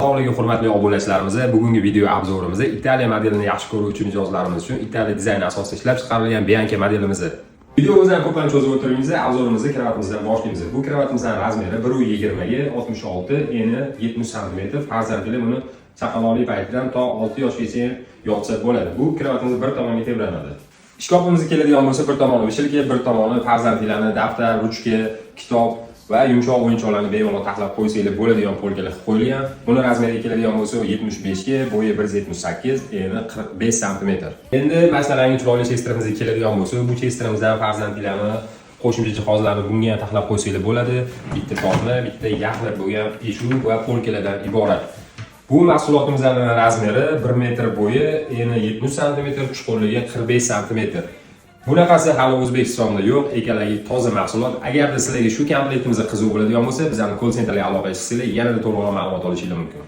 Assalomu hurmatli obunachilarimiz, bugungi video obzorimizda Italiya modelini yaxshi ko'ruvchi mijozlarimiz uchun Italiya dizayni asosida ishlab chiqarilgan Bianca modelimiz. Videomizdan ko'pincha cho'zib o'tirmaymiz, obzorimizni kravatimizdan boshlaymiz. Bu kravatimizning razmeri 1.20 ga 66, eni 70 cm. Farzandli buni chaqaloqli paytidan to 6 yoshgacha yopsa bo'ladi. Bu kravatimiz bir tomonga tebranadi. Ishkopimizga keladigan bo'lsa, bir tomoni vishilka, bir tomoni farzandlarni daftar, ruchka, kitob va yumshoq o'yinchoqlarni bemalol taxlab qo'ysanglar bo'ladigan polkalar qilib qo'yilgan. Buni razmeriga keladigan bo'lsa 75 ga, bo'yi 178, eni 45 cm. Endi masalan, chiroyli chestrimizga keladigan bo'lsa, bu chestrimizdan farzandlarni qo'shimcha jihozlarni bunga taxlab qo'ysanglar bo'ladi. Bitta tokli, bitta yaxlit bo'lgan eshik va polkalardan iborat. Bu mahsulotimizning razmeri 1 metr bo'yi, eni 70 cm, chuqurligi 45 cm. Bunaqasi hali O'zbekistonda yo'q, ekanligi toza mahsulot. Agarda sizlarga shu komplektimiz qiziq bo'ladigan bo'lsa, bizning call centerga aloqa qilsanglar, yanada to'liqroq ma'lumot olishingiz mumkin.